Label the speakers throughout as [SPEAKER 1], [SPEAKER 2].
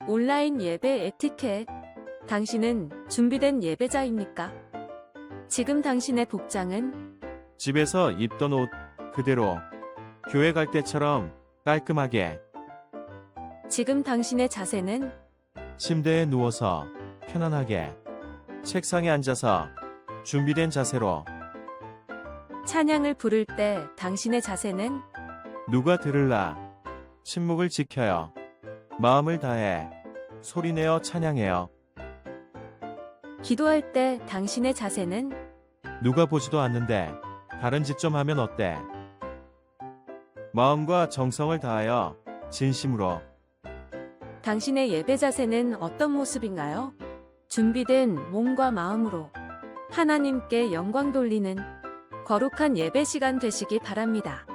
[SPEAKER 1] 온라인 예배 에티켓. 당신은 준비된 예배자입니까? 지금 당신의 복장은
[SPEAKER 2] 집에서 입던 옷 그대로 교회 갈 때처럼 깔끔하게.
[SPEAKER 1] 지금 당신의 자세는
[SPEAKER 2] 침대에 누워서 편안하게. 책상에 앉아서 준비된 자세로.
[SPEAKER 1] 찬양을 부를 때 당신의 자세는
[SPEAKER 2] 누가 들을라. 침묵을 지켜요. 마음을 다해 소리내어 찬양해요.
[SPEAKER 1] 기도할 때 당신의 자세는
[SPEAKER 2] 누가 보지도 않는데 다른 짓 좀 하면 어때? 마음과 정성을 다하여 진심으로.
[SPEAKER 1] 당신의 예배 자세는 어떤 모습인가요? 준비된 몸과 마음으로 하나님께 영광 돌리는 거룩한 예배 시간 되시기 바랍니다.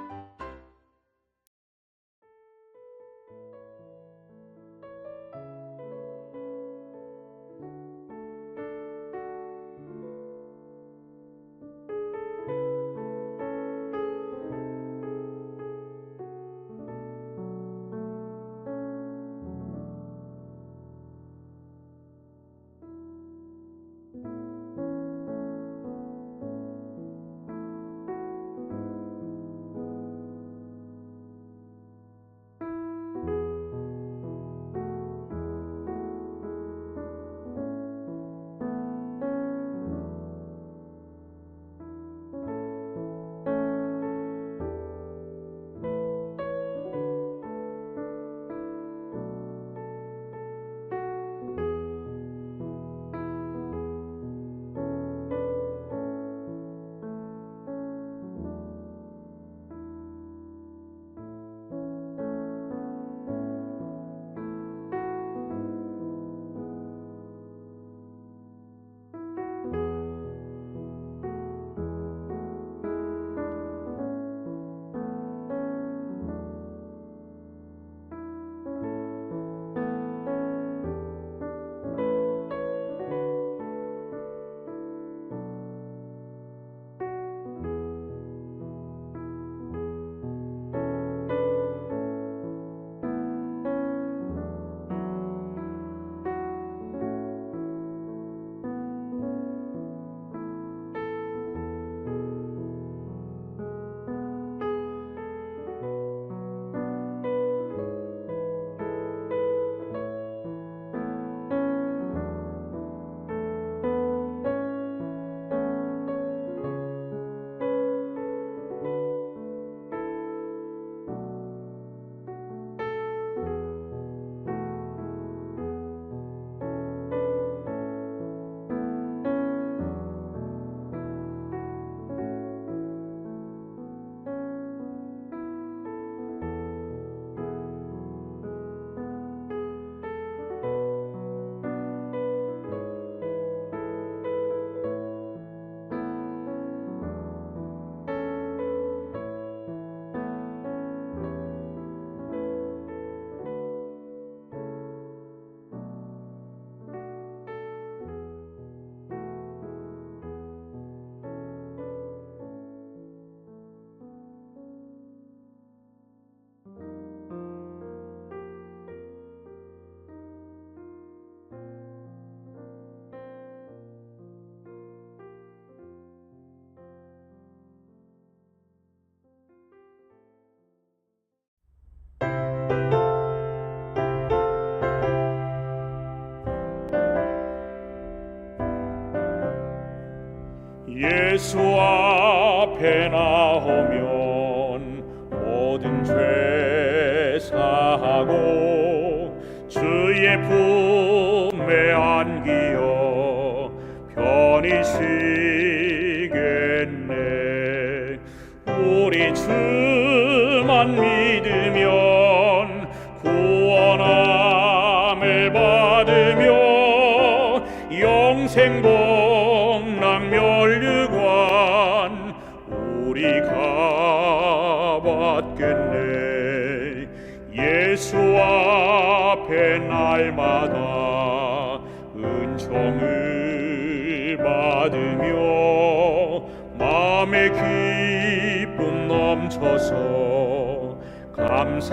[SPEAKER 3] 예수 앞에 나오면 모든 죄 사하고 주의 품에 안기어 편히 쉬겠네. 우리 주만 믿으면 구원함을 받으며 영생 복락 멸류관 우리가 받겠네. 예수 앞에 날마다 은총을 받으며 마음의 기쁨 넘쳐서 감사하리라.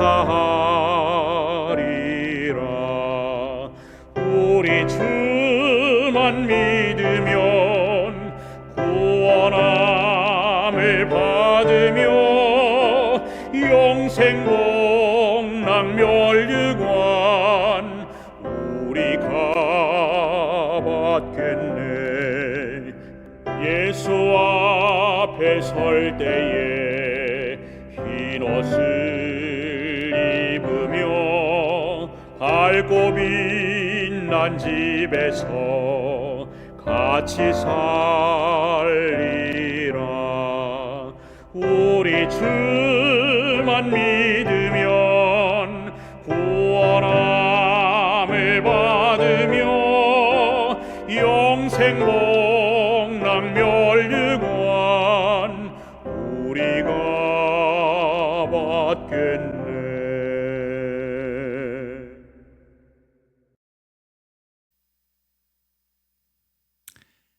[SPEAKER 3] 우리가 받겠네. 예수 앞에 설 때에 흰 옷을 입으며 밝고 빛난 집에서 같이 살리라. 우리 주만 믿으면 구원함을 받으며 영생 복락 멸류관 우리가 받겠네.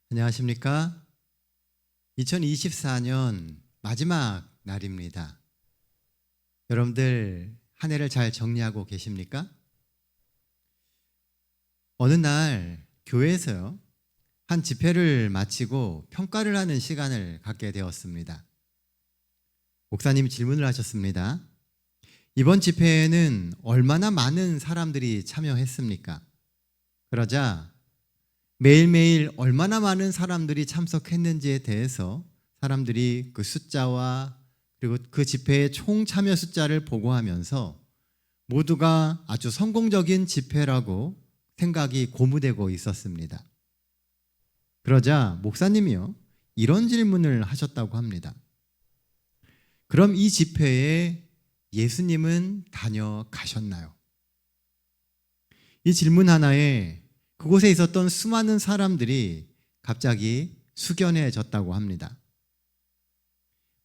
[SPEAKER 4] 안녕하십니까? 2024년 마지막 날입니다. 여러분들 한 해를 잘 정리하고 계십니까? 어느 날 교회에서요, 한 집회를 마치고 평가를 하는 시간을 갖게 되었습니다. 목사님이 질문을 하셨습니다. 이번 집회에는 얼마나 많은 사람들이 참여했습니까? 그러자 매일매일 얼마나 많은 사람들이 참석했는지에 대해서 사람들이 그 숫자와 그리고 그 집회의 총 참여 숫자를 보고하면서 모두가 아주 성공적인 집회라고 생각이 고무되고 있었습니다. 그러자 목사님이요, 이런 질문을 하셨다고 합니다. 그럼 이 집회에 예수님은 다녀가셨나요? 이 질문 하나에 그곳에 있었던 수많은 사람들이 갑자기 숙연해졌다고 합니다.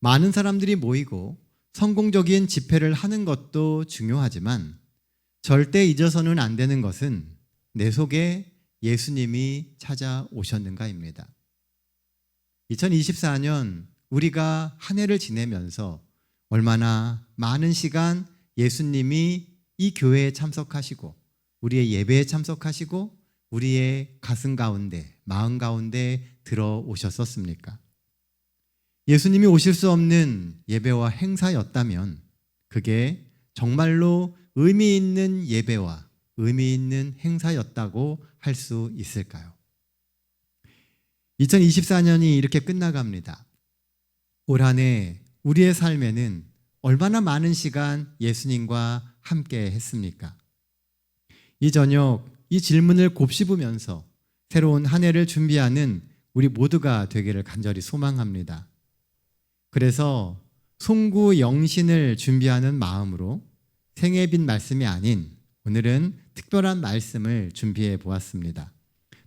[SPEAKER 4] 많은 사람들이 모이고 성공적인 집회를 하는 것도 중요하지만 절대 잊어서는 안 되는 것은 내 속에 예수님이 찾아오셨는가입니다. 2024년 우리가 한 해를 지내면서 얼마나 많은 시간 예수님이 이 교회에 참석하시고 우리의 예배에 참석하시고 우리의 가슴 가운데, 마음 가운데 들어오셨었습니까? 예수님이 오실 수 없는 예배와 행사였다면 그게 정말로 의미 있는 예배와 의미 있는 행사였다고 할 수 있을까요? 2024년이 이렇게 끝나갑니다. 올 한 해 우리의 삶에는 얼마나 많은 시간 예수님과 함께 했습니까? 이 저녁 이 질문을 곱씹으면서 새로운 한 해를 준비하는 우리 모두가 되기를 간절히 소망합니다. 그래서 송구 영신을 준비하는 마음으로 생애 빈 말씀이 아닌 오늘은 특별한 말씀을 준비해 보았습니다.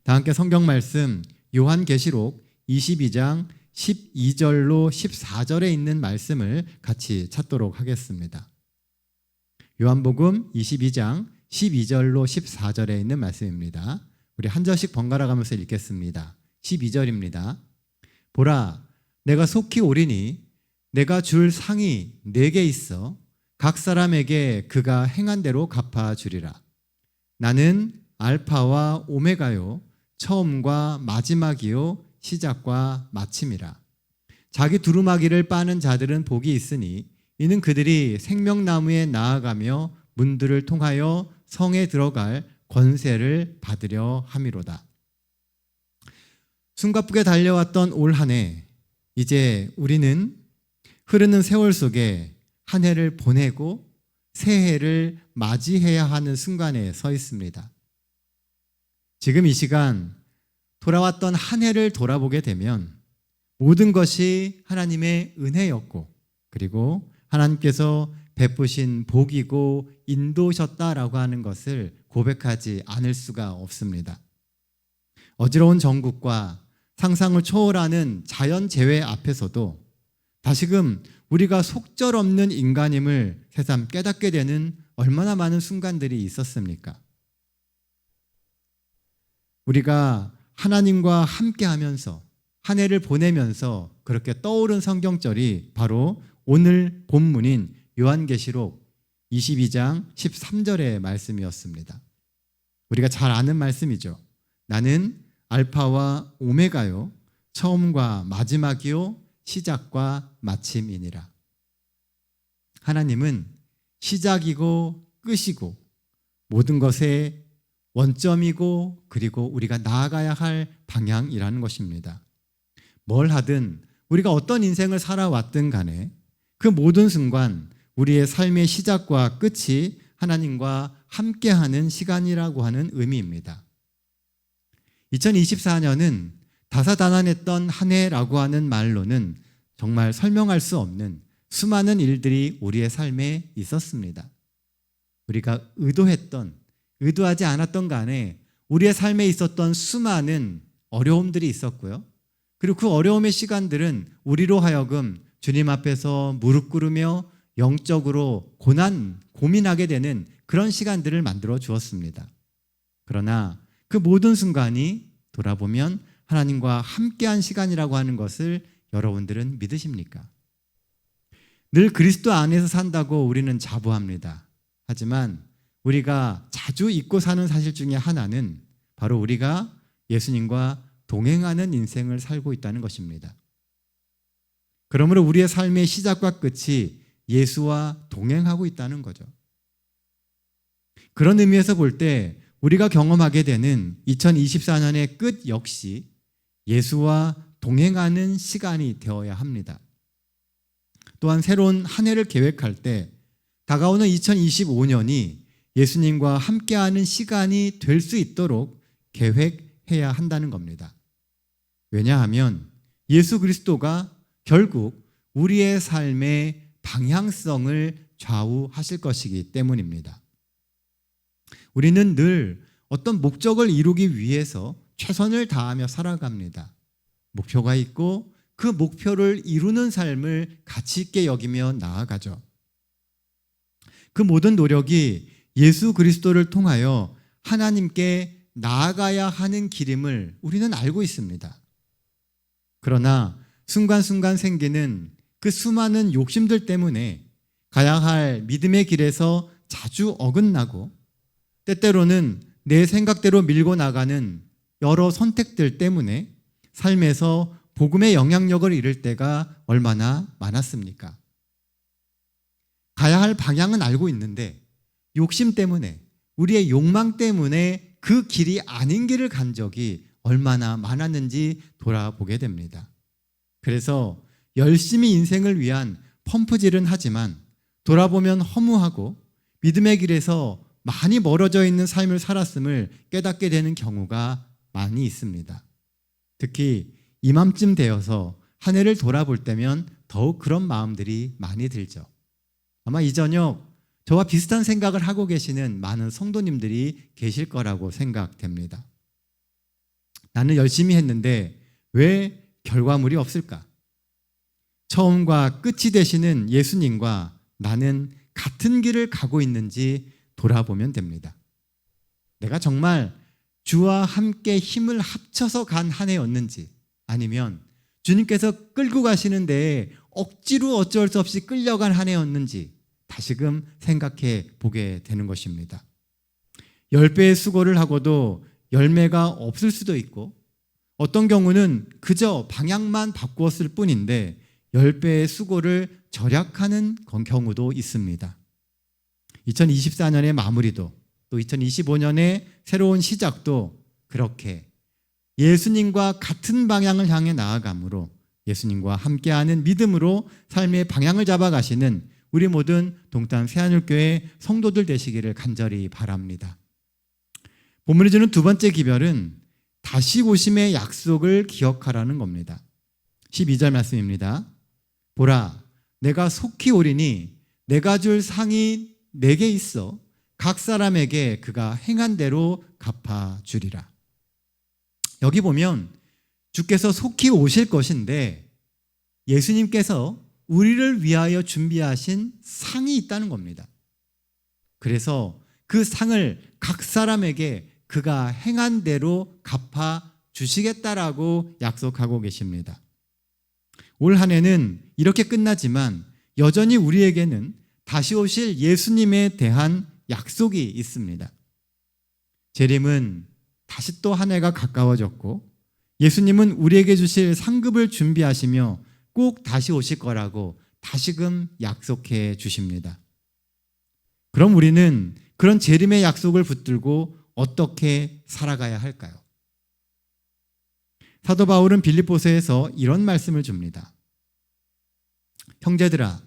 [SPEAKER 4] 다 함께 성경 말씀 요한계시록 22장 12절로 14절에 있는 말씀을 같이 찾도록 하겠습니다. 요한복음 22장 12절로 14절에 있는 말씀입니다. 우리 한 절씩 번갈아 가면서 읽겠습니다. 12절입니다. 보라, 내가 속히 오리니 내가 줄 상이 내게 있어 각 사람에게 그가 행한 대로 갚아주리라. 나는 알파와 오메가요, 처음과 마지막이요, 시작과 마침이라. 자기 두루마기를 빠는 자들은 복이 있으니 이는 그들이 생명나무에 나아가며 문들을 통하여 성에 들어갈 권세를 받으려 함이로다. 숨가쁘게 달려왔던 올 한 해, 이제 우리는 흐르는 세월 속에 한 해를 보내고 새해를 맞이해야 하는 순간에 서 있습니다. 지금 이 시간 돌아왔던 한 해를 돌아보게 되면 모든 것이 하나님의 은혜였고 그리고 하나님께서 베푸신 복이고 인도셨다라고 하는 것을 고백하지 않을 수가 없습니다. 어지러운 정국과 상상을 초월하는 자연재해 앞에서도 다시금 우리가 속절없는 인간임을 새삼 깨닫게 되는 얼마나 많은 순간들이 있었습니까? 우리가 하나님과 함께하면서 한 해를 보내면서 그렇게 떠오른 성경절이 바로 오늘 본문인 요한계시록 22장 13절의 말씀이었습니다. 우리가 잘 아는 말씀이죠. 나는 알파와 오메가요, 처음과 마지막이요, 시작과 마침이니라. 하나님은 시작이고 끝이고 모든 것의 원점이고 그리고 우리가 나아가야 할 방향이라는 것입니다. 뭘 하든 우리가 어떤 인생을 살아왔든 간에 그 모든 순간 우리의 삶의 시작과 끝이 하나님과 함께하는 시간이라고 하는 의미입니다. 2024년은 다사다난했던 한 해라고 하는 말로는 정말 설명할 수 없는 수많은 일들이 우리의 삶에 있었습니다. 우리가 의도했던, 의도하지 않았던 간에 우리의 삶에 있었던 수많은 어려움들이 있었고요. 그리고 그 어려움의 시간들은 우리로 하여금 주님 앞에서 무릎 꿇으며 영적으로 고민하게 되는 그런 시간들을 만들어 주었습니다. 그러나 그 모든 순간이 돌아보면 하나님과 함께한 시간이라고 하는 것을 여러분들은 믿으십니까? 늘 그리스도 안에서 산다고 우리는 자부합니다. 하지만 우리가 자주 잊고 사는 사실 중에 하나는 바로 우리가 예수님과 동행하는 인생을 살고 있다는 것입니다. 그러므로 우리의 삶의 시작과 끝이 예수와 동행하고 있다는 거죠. 그런 의미에서 볼 때 우리가 경험하게 되는 2024년의 끝 역시 예수와 동행하는 시간이 되어야 합니다. 또한 새로운 한 해를 계획할 때 다가오는 2025년이 예수님과 함께하는 시간이 될 수 있도록 계획해야 한다는 겁니다. 왜냐하면 예수 그리스도가 결국 우리의 삶의 방향성을 좌우하실 것이기 때문입니다. 우리는 늘 어떤 목적을 이루기 위해서 최선을 다하며 살아갑니다. 목표가 있고 그 목표를 이루는 삶을 가치 있게 여기며 나아가죠. 그 모든 노력이 예수 그리스도를 통하여 하나님께 나아가야 하는 길임을 우리는 알고 있습니다. 그러나 순간순간 생기는 그 수많은 욕심들 때문에 가야 할 믿음의 길에서 자주 어긋나고 때때로는 내 생각대로 밀고 나가는 여러 선택들 때문에 삶에서 복음의 영향력을 잃을 때가 얼마나 많았습니까? 가야 할 방향은 알고 있는데 욕심 때문에, 우리의 욕망 때문에 그 길이 아닌 길을 간 적이 얼마나 많았는지 돌아보게 됩니다. 그래서 열심히 인생을 위한 펌프질은 하지만 돌아보면 허무하고 믿음의 길에서 많이 멀어져 있는 삶을 살았음을 깨닫게 되는 경우가 많이 있습니다. 특히 이맘쯤 되어서 한 해를 돌아볼 때면 더욱 그런 마음들이 많이 들죠. 아마 이 저녁 저와 비슷한 생각을 하고 계시는 많은 성도님들이 계실 거라고 생각됩니다. 나는 열심히 했는데 왜 결과물이 없을까? 처음과 끝이 되시는 예수님과 나는 같은 길을 가고 있는지 돌아보면 됩니다. 내가 정말 주와 함께 힘을 합쳐서 간 한 해였는지 아니면 주님께서 끌고 가시는 데에 억지로 어쩔 수 없이 끌려간 한 해였는지 다시금 생각해 보게 되는 것입니다. 10배의 수고를 하고도 열매가 없을 수도 있고 어떤 경우는 그저 방향만 바꾸었을 뿐인데 10배의 수고를 절약하는 경우도 있습니다. 2024년의 마무리도 또 2025년의 새로운 시작도 그렇게 예수님과 같은 방향을 향해 나아감으로 예수님과 함께하는 믿음으로 삶의 방향을 잡아가시는 우리 모든 동탄 새하늘교회 성도들 되시기를 간절히 바랍니다. 본문이 주는 두 번째 기별은 다시 오심의 약속을 기억하라는 겁니다. 12절 말씀입니다. 보라, 내가 속히 오리니 내가 줄 상이 내게 있어 각 사람에게 그가 행한 대로 갚아주리라. 여기 보면 주께서 속히 오실 것인데 예수님께서 우리를 위하여 준비하신 상이 있다는 겁니다. 그래서 그 상을 각 사람에게 그가 행한 대로 갚아주시겠다라고 약속하고 계십니다. 올 한 해는 이렇게 끝나지만 여전히 우리에게는 다시 오실 예수님에 대한 약속이 있습니다. 재림은 다시 또 한 해가 가까워졌고 예수님은 우리에게 주실 상급을 준비하시며 꼭 다시 오실 거라고 다시금 약속해 주십니다. 그럼 우리는 그런 재림의 약속을 붙들고 어떻게 살아가야 할까요? 사도 바울은 빌립보서에서 이런 말씀을 줍니다. 형제들아,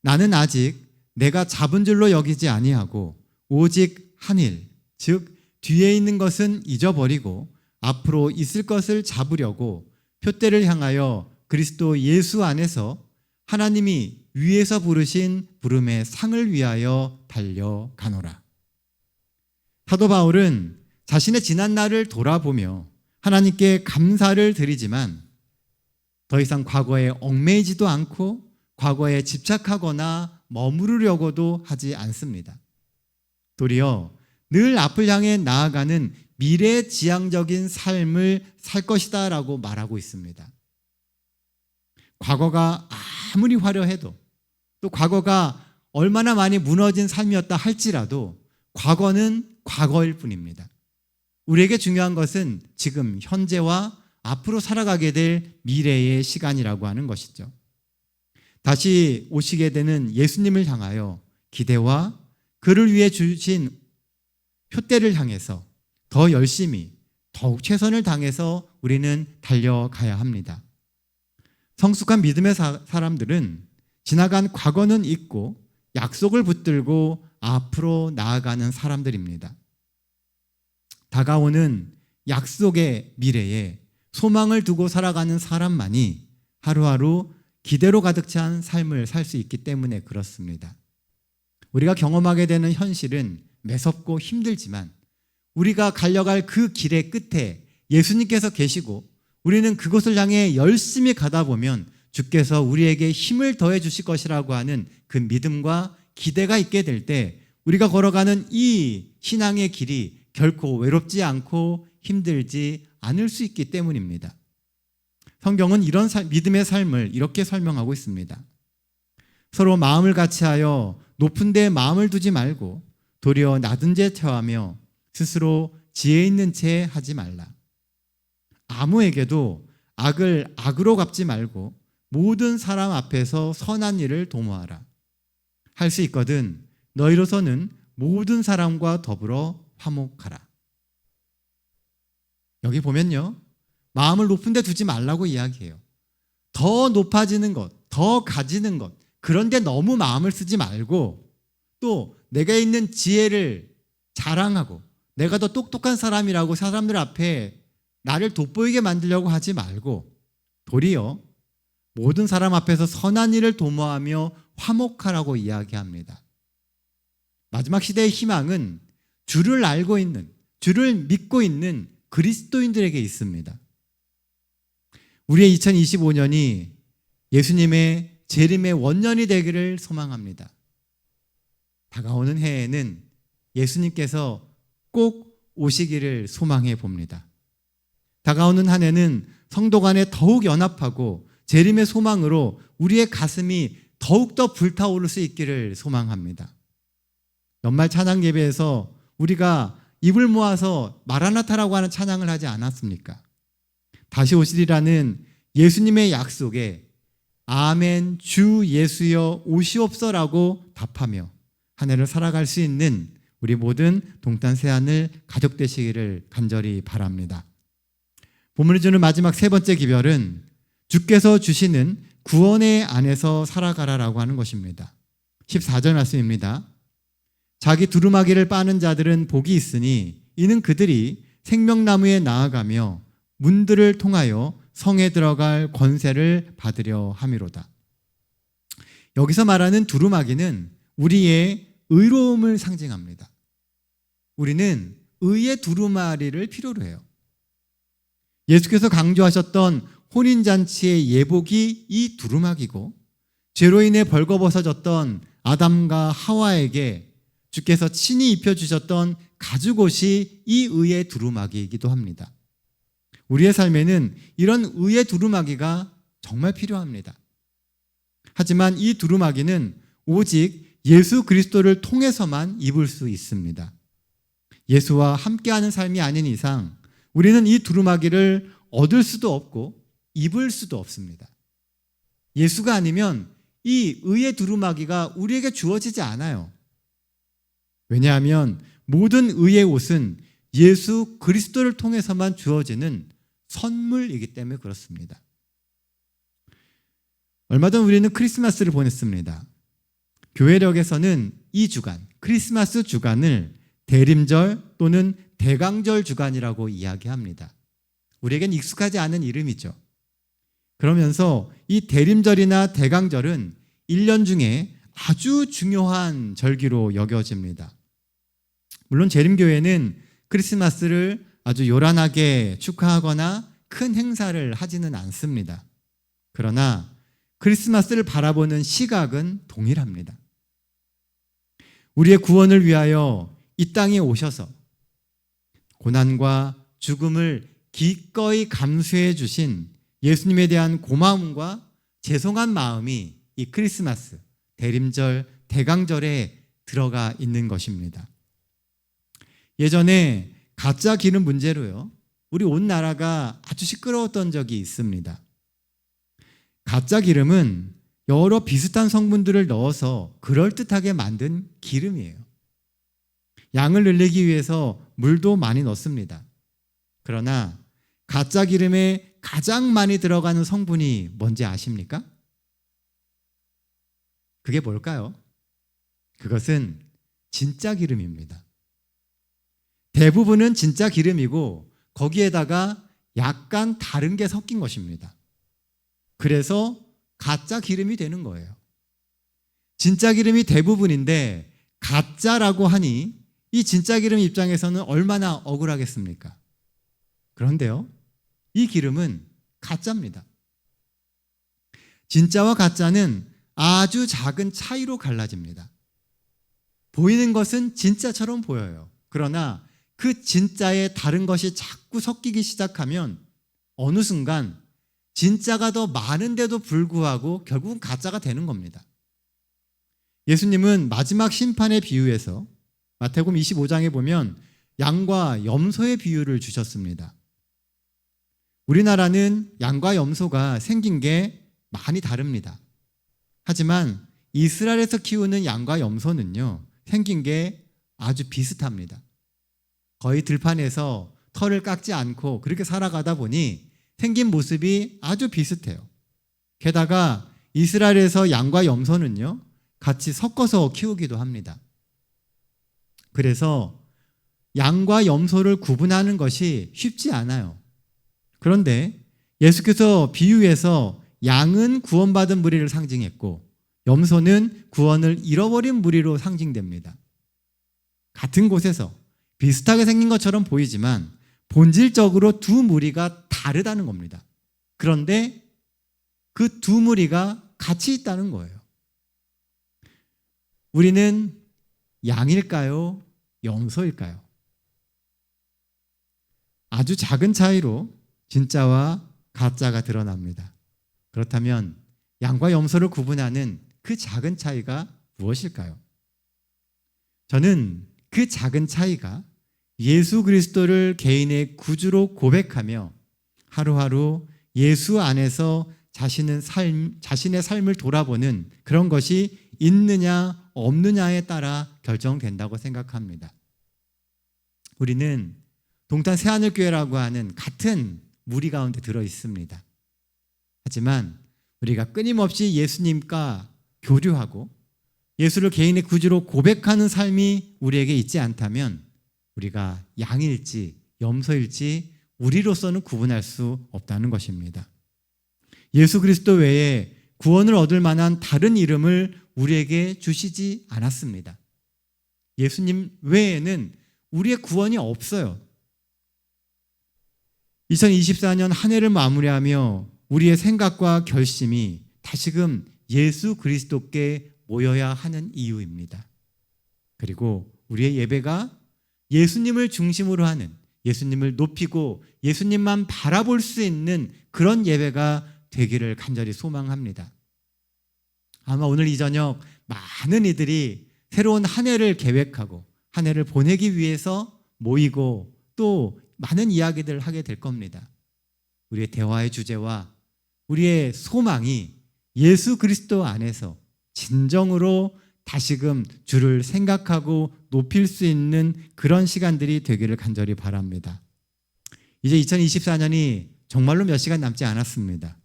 [SPEAKER 4] 나는 아직 내가 잡은 줄로 여기지 아니하고 오직 한 일, 즉 뒤에 있는 것은 잊어버리고 앞으로 있을 것을 잡으려고 표대를 향하여 그리스도 예수 안에서 하나님이 위에서 부르신 부름의 상을 위하여 달려가노라. 사도 바울은 자신의 지난 날을 돌아보며 하나님께 감사를 드리지만 더 이상 과거에 얽매이지도 않고 과거에 집착하거나 머무르려고도 하지 않습니다. 도리어 늘 앞을 향해 나아가는 미래지향적인 삶을 살 것이다 라고 말하고 있습니다. 과거가 아무리 화려해도 또 과거가 얼마나 많이 무너진 삶이었다 할지라도 과거는 과거일 뿐입니다. 우리에게 중요한 것은 지금 현재와 앞으로 살아가게 될 미래의 시간이라고 하는 것이죠. 다시 오시게 되는 예수님을 향하여 기대와 그를 위해 주신 표대를 향해서 더 열심히 더욱 최선을 다해서 우리는 달려가야 합니다. 성숙한 믿음의 사람들은 지나간 과거는 잊고 약속을 붙들고 앞으로 나아가는 사람들입니다. 다가오는 약속의 미래에 소망을 두고 살아가는 사람만이 하루하루 기대로 가득 찬 삶을 살 수 있기 때문에 그렇습니다. 우리가 경험하게 되는 현실은 매섭고 힘들지만 우리가 달려갈 그 길의 끝에 예수님께서 계시고 우리는 그곳을 향해 열심히 가다 보면 주께서 우리에게 힘을 더해 주실 것이라고 하는 그 믿음과 기대가 있게 될 때 우리가 걸어가는 이 신앙의 길이 결코 외롭지 않고 힘들지 않을 수 있기 때문입니다. 성경은 이런 믿음의 삶을 이렇게 설명하고 있습니다. 서로 마음을 같이하여 높은 데 마음을 두지 말고 도리어 낮은 데 처하며 스스로 지혜 있는 채 하지 말라. 아무에게도 악을 악으로 갚지 말고 모든 사람 앞에서 선한 일을 도모하라. 할 수 있거든 너희로서는 모든 사람과 더불어 화목하라. 여기 보면요, 마음을 높은 데 두지 말라고 이야기해요. 더 높아지는 것, 더 가지는 것, 그런데 너무 마음을 쓰지 말고 또 내가 있는 지혜를 자랑하고 내가 더 똑똑한 사람이라고 사람들 앞에 나를 돋보이게 만들려고 하지 말고 도리어 모든 사람 앞에서 선한 일을 도모하며 화목하라고 이야기합니다. 마지막 시대의 희망은 주를 알고 있는, 주를 믿고 있는 그리스도인들에게 있습니다. 우리의 2025년이 예수님의 재림의 원년이 되기를 소망합니다. 다가오는 해에는 예수님께서 꼭 오시기를 소망해 봅니다. 다가오는 한 해는 성도 간에 더욱 연합하고 재림의 소망으로 우리의 가슴이 더욱더 불타오를 수 있기를 소망합니다. 연말 찬양 예배에서 우리가 입을 모아서 마라나타라고 하는 찬양을 하지 않았습니까? 다시 오시리라는 예수님의 약속에 아멘 주 예수여 오시옵소라고 답하며 한 해를 살아갈 수 있는 우리 모든 동탄 세안을 가족 되시기를 간절히 바랍니다. 본문이 주는 마지막 세 번째 기별은 주께서 주시는 구원의 안에서 살아가라라고 하는 것입니다. 14절 말씀입니다. 자기 두루마기를 빠는 자들은 복이 있으니 이는 그들이 생명나무에 나아가며 문들을 통하여 성에 들어갈 권세를 받으려 함이로다. 여기서 말하는 두루마기는 우리의 의로움을 상징합니다. 우리는 의의 두루마리를 필요로 해요. 예수께서 강조하셨던 혼인잔치의 예복이 이 두루마기고 죄로 인해 벌거벗어졌던 아담과 하와에게 주께서 친히 입혀주셨던 가죽옷이 이 의의 두루마기이기도 합니다. 우리의 삶에는 이런 의의 두루마기가 정말 필요합니다. 하지만 이 두루마기는 오직 예수 그리스도를 통해서만 입을 수 있습니다. 예수와 함께하는 삶이 아닌 이상 우리는 이 두루마기를 얻을 수도 없고 입을 수도 없습니다. 예수가 아니면 이 의의 두루마기가 우리에게 주어지지 않아요. 왜냐하면 모든 의의 옷은 예수 그리스도를 통해서만 주어지는 선물이기 때문에 그렇습니다. 얼마 전 우리는 크리스마스를 보냈습니다. 교회력에서는 이 주간, 크리스마스 주간을 대림절 또는 대강절 주간이라고 이야기합니다. 우리에겐 익숙하지 않은 이름이죠. 그러면서 이 대림절이나 대강절은 1년 중에 아주 중요한 절기로 여겨집니다. 물론 재림교회는 크리스마스를 아주 요란하게 축하하거나 큰 행사를 하지는 않습니다. 그러나 크리스마스를 바라보는 시각은 동일합니다. 우리의 구원을 위하여 이 땅에 오셔서 고난과 죽음을 기꺼이 감수해 주신 예수님에 대한 고마움과 죄송한 마음이 이 크리스마스, 대림절, 대강절에 들어가 있는 것입니다. 예전에 가짜 기름 문제로요, 우리 온 나라가 아주 시끄러웠던 적이 있습니다. 가짜 기름은 여러 비슷한 성분들을 넣어서 그럴듯하게 만든 기름이에요. 양을 늘리기 위해서 물도 많이 넣습니다. 그러나 가짜 기름에 가장 많이 들어가는 성분이 뭔지 아십니까? 그게 뭘까요? 그것은 진짜 기름입니다. 대부분은 진짜 기름이고 거기에다가 약간 다른 게 섞인 것입니다. 그래서 가짜 기름이 되는 거예요. 진짜 기름이 대부분인데 가짜라고 하니 이 진짜 기름 입장에서는 얼마나 억울하겠습니까? 그런데요, 이 기름은 가짜입니다. 진짜와 가짜는 아주 작은 차이로 갈라집니다. 보이는 것은 진짜처럼 보여요. 그러나 그 진짜에 다른 것이 자꾸 섞이기 시작하면 어느 순간 진짜가 더 많은데도 불구하고 결국은 가짜가 되는 겁니다. 예수님은 마지막 심판의 비유에서 마태복음 25장에 보면 양과 염소의 비유를 주셨습니다. 우리나라는 양과 염소가 생긴 게 많이 다릅니다. 하지만 이스라엘에서 키우는 양과 염소는요, 생긴 게 아주 비슷합니다. 거의 들판에서 털을 깎지 않고 그렇게 살아가다 보니 생긴 모습이 아주 비슷해요. 게다가 이스라엘에서 양과 염소는요, 같이 섞어서 키우기도 합니다. 그래서 양과 염소를 구분하는 것이 쉽지 않아요. 그런데 예수께서 비유에서 양은 구원받은 무리를 상징했고 염소는 구원을 잃어버린 무리로 상징됩니다. 같은 곳에서 비슷하게 생긴 것처럼 보이지만 본질적으로 두 무리가 다르다는 겁니다. 그런데 그 두 무리가 같이 있다는 거예요. 우리는 양일까요? 염소일까요? 아주 작은 차이로 진짜와 가짜가 드러납니다. 그렇다면 양과 염소를 구분하는 그 작은 차이가 무엇일까요? 저는 그 작은 차이가 예수 그리스도를 개인의 구주로 고백하며 하루하루 예수 안에서 자신의 삶을 돌아보는 그런 것이 있느냐 없느냐에 따라 결정된다고 생각합니다. 우리는 동탄 새하늘교회라고 하는 같은 무리 가운데 들어 있습니다. 하지만 우리가 끊임없이 예수님과 교류하고 예수를 개인의 구주로 고백하는 삶이 우리에게 있지 않다면 우리가 양일지 염소일지 우리로서는 구분할 수 없다는 것입니다. 예수 그리스도 외에 구원을 얻을 만한 다른 이름을 우리에게 주시지 않았습니다. 예수님 외에는 우리의 구원이 없어요. 2024년 한 해를 마무리하며 우리의 생각과 결심이 다시금 예수 그리스도께 모여야 하는 이유입니다. 그리고 우리의 예배가 예수님을 중심으로 하는, 예수님을 높이고 예수님만 바라볼 수 있는 그런 예배가 되기를 간절히 소망합니다. 아마 오늘 이 저녁 많은 이들이 새로운 한 해를 계획하고 한 해를 보내기 위해서 모이고 또 많은 이야기들을 하게 될 겁니다. 우리의 대화의 주제와 우리의 소망이 예수 그리스도 안에서 진정으로 다시금 주를 생각하고 높일 수 있는 그런 시간들이 되기를 간절히 바랍니다. 이제 2024년이 정말로 몇 시간 남지 않았습니다.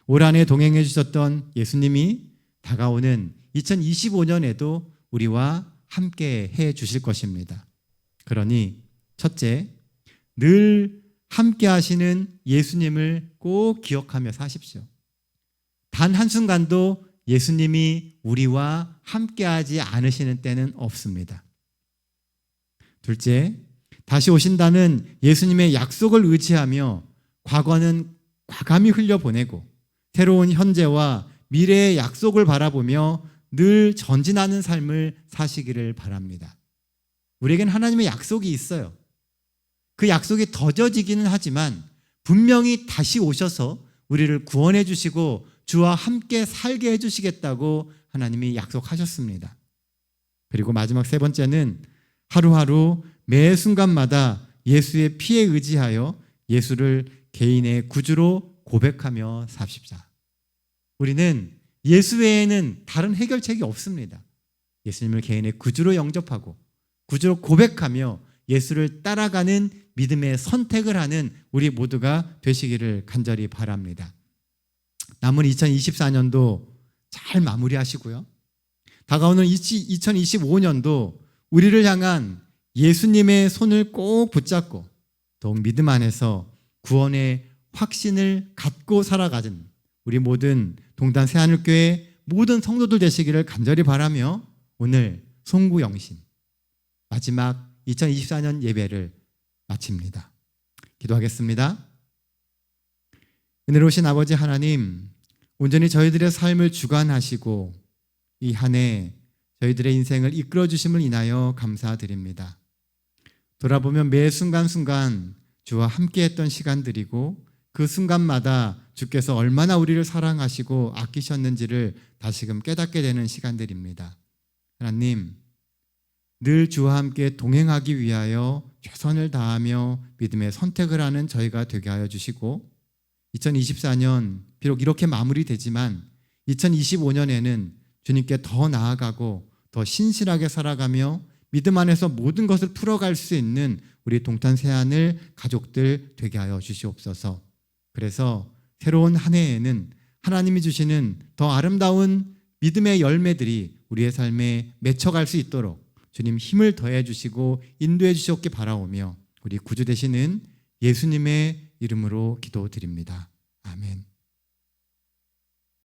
[SPEAKER 4] 올 한 해 동행해 주셨던 예수님이 다가오는 2025년에도 우리와 함께 해 주실 것입니다. 그러니 첫째, 늘 함께 하시는 예수님을 꼭 기억하며 사십시오. 단 한순간도 예수님이 우리와 함께하지 않으시는 때는 없습니다. 둘째, 다시 오신다는 예수님의 약속을 의지하며 과거는 과감히 흘려보내고 새로운 현재와 미래의 약속을 바라보며 늘 전진하는 삶을 사시기를 바랍니다. 우리에겐 하나님의 약속이 있어요. 그 약속이 더뎌지기는 하지만 분명히 다시 오셔서 우리를 구원해 주시고 주와 함께 살게 해주시겠다고 하나님이 약속하셨습니다. 그리고 마지막 세 번째는 하루하루 매 순간마다 예수의 피에 의지하여 예수를 개인의 구주로 고백하며 삽시다. 우리는 예수 외에는 다른 해결책이 없습니다. 예수님을 개인의 구주로 영접하고 구주로 고백하며 예수를 따라가는 믿음의 선택을 하는 우리 모두가 되시기를 간절히 바랍니다. 남은 2024년도 잘 마무리하시고요. 다가오는 2025년도 우리를 향한 예수님의 손을 꼭 붙잡고 더욱 믿음 안에서 구원의 확신을 갖고 살아가는 우리 모든 동단 새하늘교회 모든 성도들 되시기를 간절히 바라며 오늘 송구영신 마지막 2024년 예배를 마칩니다. 기도하겠습니다. 은혜로우신 아버지 하나님, 온전히 저희들의 삶을 주관하시고 이 한 해 저희들의 인생을 이끌어 주심을 인하여 감사드립니다. 돌아보면 매 순간순간 주와 함께했던 시간들이고 그 순간마다 주께서 얼마나 우리를 사랑하시고 아끼셨는지를 다시금 깨닫게 되는 시간들입니다. 하나님, 늘 주와 함께 동행하기 위하여 최선을 다하며 믿음의 선택을 하는 저희가 되게 하여 주시고 2024년 비록 이렇게 마무리되지만 2025년에는 주님께 더 나아가고 더 신실하게 살아가며 믿음 안에서 모든 것을 풀어갈 수 있는 우리 동탄 새하늘 가족들 되게 하여 주시옵소서. 그래서 새로운 한 해에는 하나님이 주시는 더 아름다운 믿음의 열매들이 우리의 삶에 맺혀갈 수 있도록 주님 힘을 더해 주시고 인도해 주시옵기 바라오며 우리 구주 되시는 예수님의 이름으로 기도드립니다. 아멘.